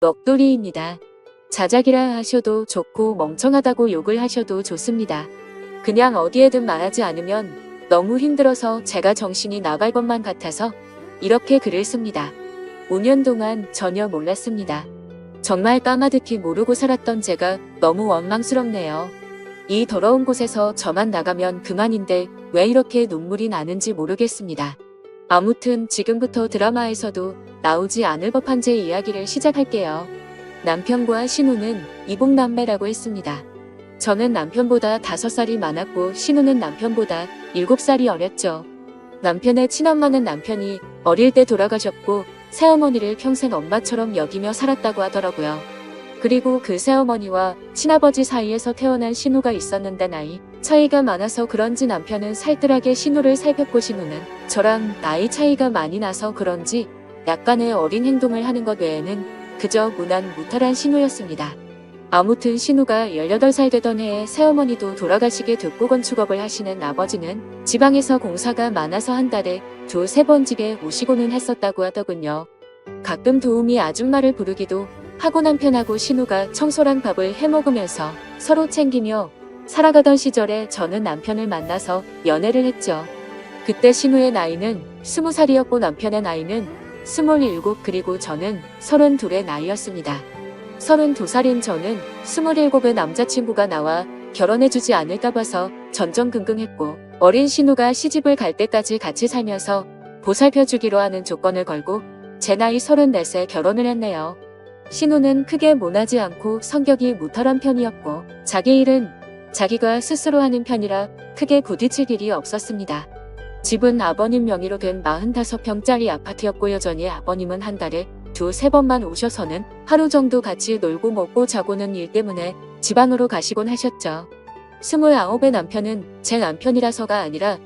먹돌이입니다. 자작이라 하셔도 좋고 멍청하다고 욕을 하셔도 좋습니다. 그냥 어디에든 말하지 않으면 너무 힘들어서 제가 정신이 나갈 것만 같아서 이렇게 글을 씁니다. 5년 동안 전혀 몰랐습니다. 정말 까마득히 모르고 살았던 제가 너무 원망스럽네요. 이 더러운 곳에서 저만 나가면 그만인데 왜 이렇게 눈물이 나는지 모르겠습니다. 아무튼 지금부터 드라마에서도 나오지 않을 법한 제 이야기를 시작할게요. 남편과 신우는 이복남매라고 했습니다. 저는 남편보다 5살이 많았고 신우는 남편보다 7살이 어렸죠. 남편의 친엄마는 남편이 어릴 때 돌아가셨고 새어머니를 평생 엄마처럼 여기며 살았다고 하더라고요. 그리고 그 새어머니와 친아버지 사이에서 태어난 신우가 있었는데 나이 차이가 많아서 그런지 남편은 살뜰하게 신우를 살폈고 신우는 저랑 나이 차이가 많이 나서 그런지 약간의 어린 행동을 하는 것 외에는 그저 무난무탈한 신우였습니다. 아무튼 신우가 18살 되던 해에 새어머니도 돌아가시게 됐고 건축업을 하시는 아버지는 지방에서 공사가 많아서 한 달에 2~3번 집에 오시고는 했었다고 하더군요. 가끔 도우미 아줌마를 부르기도 하고 남편하고 신우가 청소랑 밥을 해먹으면서 서로 챙기며 살아가던 시절에 저는 남편을 만나서 연애를 했죠. 그때 신우의 나이는 20살이었고 남편의 나이는 27 그리고 저는 32의 나이였습니다. 32살인 저는 27의 남자친구가 나와 결혼해주지 않을까 봐서 전전긍긍했고 어린 신우가 시집을 갈 때까지 같이 살면서 보살펴주기로 하는 조건을 걸고 제 나이 34세 결혼을 했네요. 신우는 크게 모나지 않고 성격이 무탈한 편이었고 자기 일은 자기가 스스로 하는 편이라 크게 부딪힐 일이 없었습니다. 집은 아버님 명의로 된 45평짜리 아파트였고 여전히 아버님은 한 달에 2~3번만 오셔서는 하루 정도 같이 놀고 먹고 자고는 일 때문에 지방으로 가시곤 하셨죠. 29의 남편은 제 남편이라서가 아니라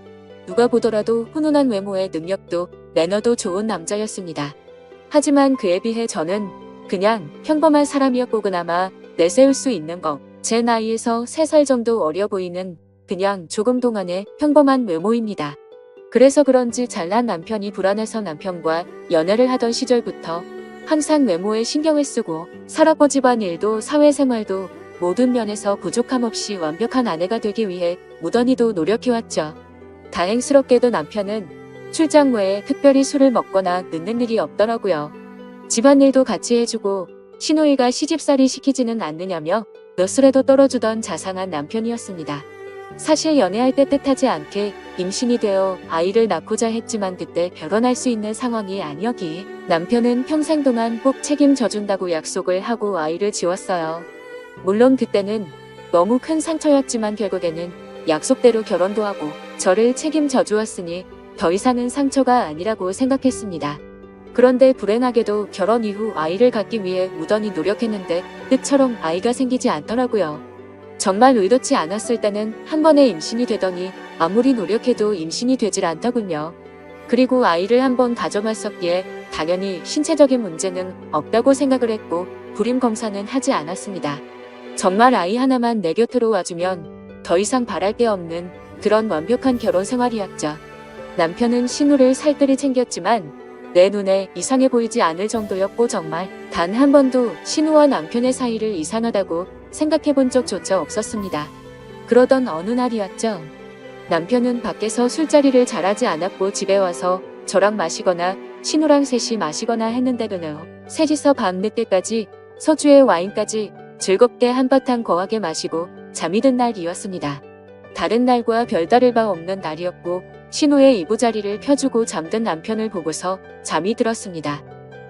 누가 보더라도 훈훈한 외모에 능력도 매너도 좋은 남자였습니다. 하지만 그에 비해 저는 그냥 평범한 사람이었고 그나마 내세울 수 있는 거 제 나이에서 3살 정도 어려 보이는 그냥 조금 동안의 평범한 외모입니다. 그래서 그런지 잘난 남편이 불안해서 남편과 연애를 하던 시절부터 항상 외모에 신경을 쓰고 살았고 집안일도 사회생활도 모든 면에서 부족함 없이 완벽한 아내가 되기 위해 무던히도 노력해왔죠. 다행스럽게도 남편은 출장 외에 특별히 술을 먹거나 늦는 일이 없더라고요. 집안일도 같이 해주고 신우이가 시집살이 시키지는 않느냐며 몇술에도 떨어주던 자상한 남편이었습니다. 사실 연애할 때 뜻하지 않게 임신이 되어 아이를 낳고자 했지만 그때 결혼할 수 있는 상황이 아니었기에 남편은 평생 동안 꼭 책임져준다고 약속을 하고 아이를 지웠어요. 물론 그때는 너무 큰 상처였지만 결국에는 약속대로 결혼도 하고 저를 책임져 주었으니 더 이상은 상처가 아니라고 생각했습니다. 그런데 불행하게도 결혼 이후 아이를 갖기 위해 무던히 노력했는데 뜻처럼 아이가 생기지 않더라고요. 정말 의도치 않았을 때는 한 번에 임신이 되더니 아무리 노력해도 임신이 되질 않더군요. 그리고 아이를 한 번 가져갔었기에 당연히 신체적인 문제는 없다고 생각을 했고 불임 검사는 하지 않았습니다. 정말 아이 하나만 내 곁으로 와주면 더 이상 바랄 게 없는 그런 완벽한 결혼 생활이었죠. 남편은 신우를 살뜰히 챙겼지만 내 눈에 이상해 보이지 않을 정도였고 정말 단 한 번도 신우와 남편의 사이를 이상하다고 생각해 본 적조차 없었습니다. 그러던 어느 날이었죠. 남편은 밖에서 술자리를 잘하지 않았고 집에 와서 저랑 마시거나 신우랑 셋이 마시거나 했는데 그는 셋이서 밤늦게까지 소주에 와인까지 즐겁게 한바탕 거하게 마시고 잠이 든 날이었습니다. 다른 날과 별다를 바 없는 날이었고 신우의 이부자리를 펴주고 잠든 남편을 보고서 잠이 들었습니다.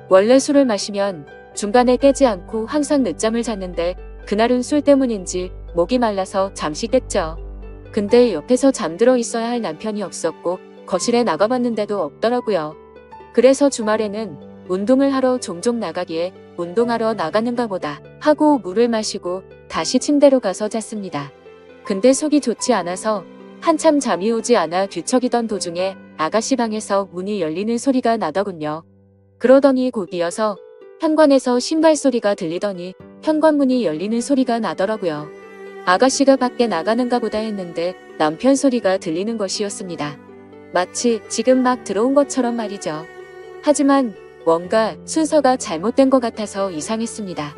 원래 술을 마시면 중간에 깨지 않고 항상 늦잠을 잤는데 그날은 술 때문인지 목이 말라서 잠시 깼죠. 근데 옆에서 잠들어 있어야 할 남편이 없었고 거실에 나가봤는데도 없더라고요. 그래서 주말에는 운동을 하러 종종 나가기에 운동하러 나가는가 보다 하고 물을 마시고 다시 침대로 가서 잤습니다. 근데 속이 좋지 않아서 한참 잠이 오지 않아 뒤척이던 도중에 아가씨 방에서 문이 열리는 소리가 나더군요. 그러더니 곧 이어서 현관에서 신발 소리가 들리더니 현관문이 열리는 소리가 나더라고요. 아가씨가 밖에 나가는가 보다 했는데 남편 소리가 들리는 것이었습니다. 마치 지금 막 들어온 것처럼 말이죠. 하지만 뭔가 순서가 잘못된 것 같아서 이상했습니다.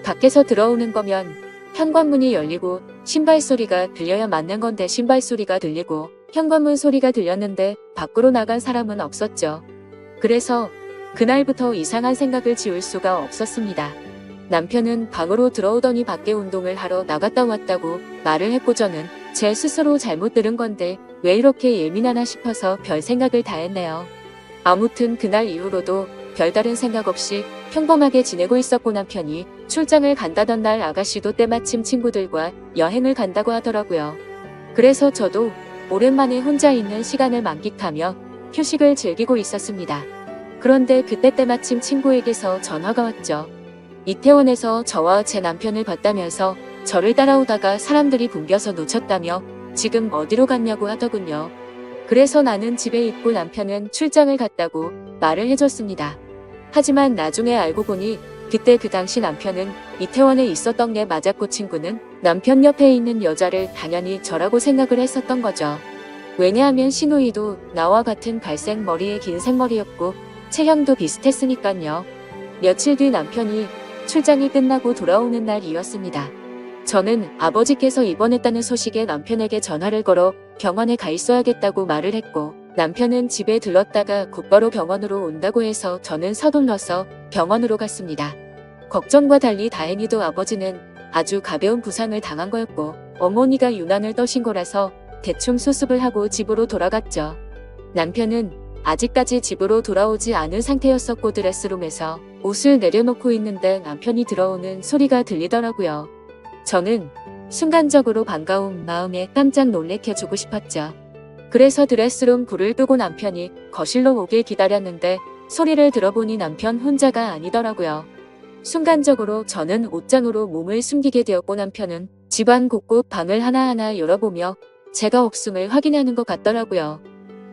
밖에서 들어오는 거면 현관문이 열리고 신발 소리가 들려야 맞는 건데 신발 소리가 들리고 현관문 소리가 들렸는데 밖으로 나간 사람은 없었죠. 그래서 그날부터 이상한 생각을 지울 수가 없었습니다. 남편은 방으로 들어오더니 밖에 운동을 하러 나갔다 왔다고 말을 했고 저는 제 스스로 잘못 들은 건데 왜 이렇게 예민하나 싶어서 별 생각을 다 했네요. 아무튼 그날 이후로도 별다른 생각 없이 평범하게 지내고 있었고 남편이 출장을 간다던 날 아가씨도 때마침 친구들과 여행을 간다고 하더라고요. 그래서 저도 오랜만에 혼자 있는 시간을 만끽하며 휴식을 즐기고 있었습니다. 그런데 그때 때마침 친구에게서 전화가 왔죠. 이태원에서 저와 제 남편을 봤다면서 저를 따라오다가 사람들이 붐벼서 놓쳤다며 지금 어디로 갔냐고 하더군요. 그래서 나는 집에 있고 남편은 출장을 갔다고 말을 해줬습니다. 하지만 나중에 알고 보니 그때 그 당시 남편은 이태원에 있었던 게 맞았고 친구는 남편 옆에 있는 여자를 당연히 저라고 생각을 했었던 거죠. 왜냐하면 신우이도 나와 같은 갈색 머리에 긴 생머리였고 체형도 비슷했으니깐요. 며칠 뒤 남편이 출장이 끝나고 돌아오는 날이었습니다. 저는 아버지께서 입원했다는 소식에 남편에게 전화를 걸어 병원에 가 있어야겠다고 말을 했고 남편은 집에 들렀다가 곧바로 병원으로 온다고 해서 저는 서둘러서 병원으로 갔습니다. 걱정과 달리 다행히도 아버지는 아주 가벼운 부상을 당한 거였고 어머니가 유난을 떠신 거라서 대충 수습을 하고 집으로 돌아갔죠. 남편은 아직까지 집으로 돌아오지 않은 상태였었고 드레스룸에서 옷을 내려놓고 있는데 남편이 들어오는 소리가 들리더라고요. 저는 순간적으로 반가운 마음에 깜짝 놀래켜주고 싶었죠. 그래서 드레스룸 불을 끄고 남편이 거실로 오길 기다렸는데 소리를 들어보니 남편 혼자가 아니더라고요. 순간적으로 저는 옷장으로 몸을 숨기게 되었고 남편은 집안 곳곳 방을 하나하나 열어보며 제가 없음을 확인하는 것 같더라고요.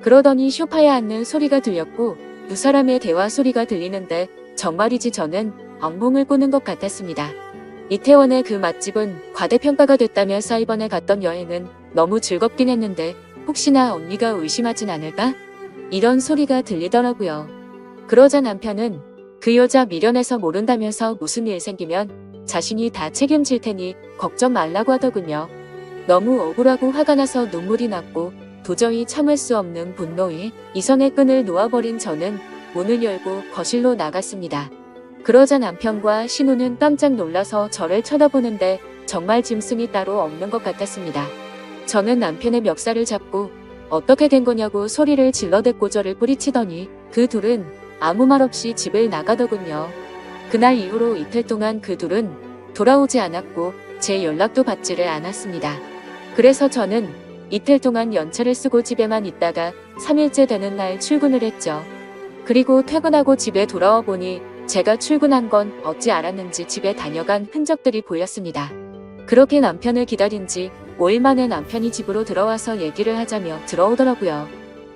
그러더니 소파에 앉는 소리가 들렸고 두 사람의 대화 소리가 들리는데 정말이지 저는 엉몽을 꾸는 것 같았습니다. 이태원의 그 맛집은 과대평가가 됐다면서 이번에 갔던 여행은 너무 즐겁긴 했는데 혹시나 언니가 의심하진 않을까? 이런 소리가 들리더라고요. 그러자 남편은 그 여자 미련해서 모른다면서 무슨 일 생기면 자신이 다 책임질 테니 걱정 말라고 하더군요. 너무 억울하고 화가 나서 눈물이 났고 도저히 참을 수 없는 분노에 이성의 끈을 놓아버린 저는 문을 열고 거실로 나갔습니다. 그러자 남편과 신우는 깜짝 놀라서 저를 쳐다보는데 정말 짐승이 따로 없는 것 같았습니다. 저는 남편의 멱살을 잡고 어떻게 된 거냐고 소리를 질러댔고 저를 뿌리치더니 그 둘은 아무 말 없이 집을 나가더군요. 그날 이후로 이틀 동안 그 둘은 돌아오지 않았고 제 연락도 받지를 않았습니다. 그래서 저는 이틀 동안 연차를 쓰고 집에만 있다가 3일째 되는 날 출근을 했죠. 그리고 퇴근하고 집에 돌아와 보니 제가 출근한 건 어찌 알았는지 집에 다녀간 흔적들이 보였습니다. 그렇게 남편을 기다린 지 5일 만에 남편이 집으로 들어와서 얘기를 하자며 들어오더라고요.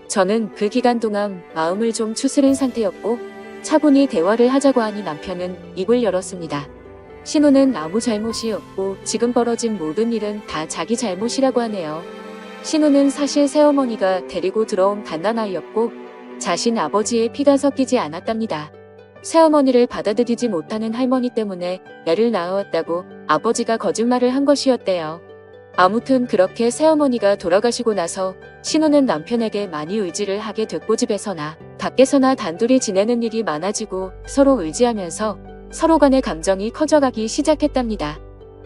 저는 그 기간 동안 마음을 좀 추스린 상태였고 차분히 대화를 하자고 하니 남편은 입을 열었습니다. 신우는 아무 잘못이 없고 지금 벌어진 모든 일은 다 자기 잘못이라고 하네요. 신우는 사실 새어머니가 데리고 들어온 갓난아이였고 자신 아버지의 피가 섞이지 않았답니다. 새어머니를 받아들이지 못하는 할머니 때문에 애를 낳아왔다고 아버지가 거짓말을 한 것이었대요. 아무튼 그렇게 새어머니가 돌아가시고 나서 신우는 남편에게 많이 의지를 하게 됐고 집에서나 밖에서나 단둘이 지내는 일이 많아지고 서로 의지하면서 서로 간의 감정이 커져가기 시작했답니다.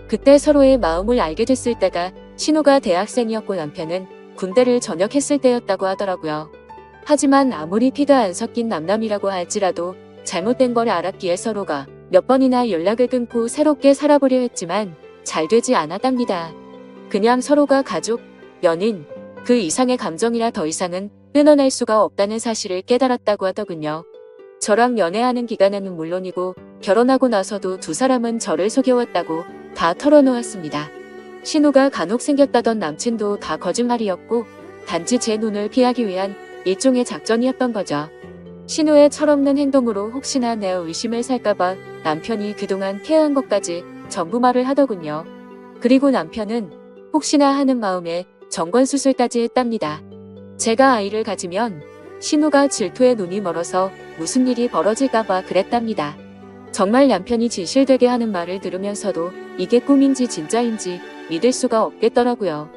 그때 서로의 마음을 알게 됐을 때가 신우가 대학생이었고 남편은 군대를 전역했을 때였다고 하더라고요. 하지만 아무리 피가 안 섞인 남남이라고 할지라도 잘못된 걸 알았기에 서로가 몇 번이나 연락을 끊고 새롭게 살아보려 했지만 잘 되지 않았답니다. 그냥 서로가 가족, 연인, 그 이상의 감정이라 더 이상은 끊어낼 수가 없다는 사실을 깨달았다고 하더군요. 저랑 연애하는 기간에는 물론이고 결혼하고 나서도 두 사람은 저를 속여왔다고 다 털어놓았습니다. 신우가 간혹 생겼다던 남친도 다 거짓말이었고 단지 제 눈을 피하기 위한 일종의 작전이었던 거죠. 신우의 철없는 행동으로 혹시나 내 의심을 살까봐 남편이 그동안 피해한 것까지 전부 말을 하더군요. 그리고 남편은 혹시나 하는 마음에 정권수술까지 했답니다. 제가 아이를 가지면 신우가 질투에 눈이 멀어서 무슨 일이 벌어질까봐 그랬답니다. 정말 남편이 진실되게 하는 말을 들으면서도 이게 꿈인지 진짜인지 믿을 수가 없겠더라고요.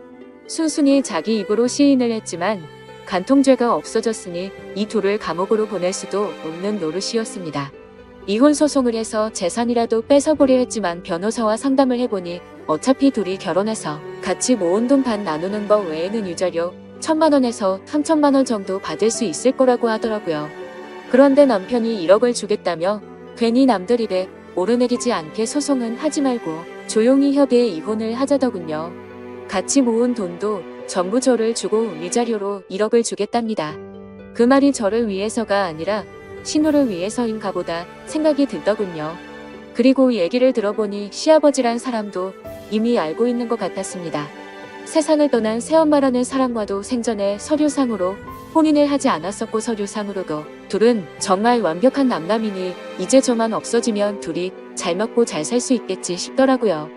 순순히 자기 입으로 시인을 했지만 간통죄가 없어졌으니 이 둘을 감옥으로 보낼 수도 없는 노릇이었습니다. 이혼 소송을 해서 재산이라도 뺏어보려 했지만 변호사와 상담을 해보니 어차피 둘이 결혼해서 같이 모은 돈 반 나누는 거 외에는 유자료 1,000만 원에서 3,000만 원 정도 받을 수 있을 거라고 하더라고요. 그런데 남편이 1억을 주겠다며 괜히 남들 입에 오르내리지 않게 소송은 하지 말고 조용히 협의해 이혼을 하자더군요. 같이 모은 돈도 전부 저를 주고 위자료로 1억을 주겠답니다. 그 말이 저를 위해서가 아니라 신우를 위해서인가 보다 생각이 들더군요. 그리고 얘기를 들어보니 시아버지란 사람도 이미 알고 있는 것 같았습니다. 세상을 떠난 새엄마라는 사람과도 생전에 서류상으로 혼인을 하지 않았었고 서류상으로도 둘은 정말 완벽한 남남이니 이제 저만 없어지면 둘이 잘 먹고 잘 살 수 있겠지 싶더라고요.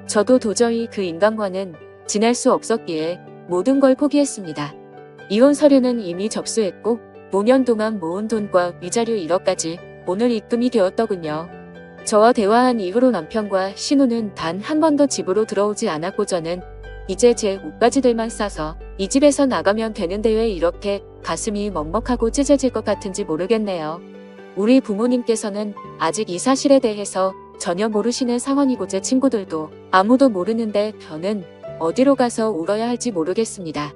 저도 도저히 그 인간과는 지낼 수 없었기에 모든 걸 포기했습니다. 이혼 서류는 이미 접수했고 5년 동안 모은 돈과 위자료 1억까지 오늘 입금이 되었더군요. 저와 대화한 이후로 남편과 신우는 단 한 번도 집으로 들어오지 않았고 저는 이제 제 옷가지들만 싸서 이 집에서 나가면 되는데 왜 이렇게 가슴이 먹먹하고 찢어질 것 같은지 모르겠네요. 우리 부모님께서는 아직 이 사실에 대해서 전혀 모르시는 상황이고 제 친구들도 아무도 모르는데 저는 어디로 가서 울어야 할지 모르겠습니다.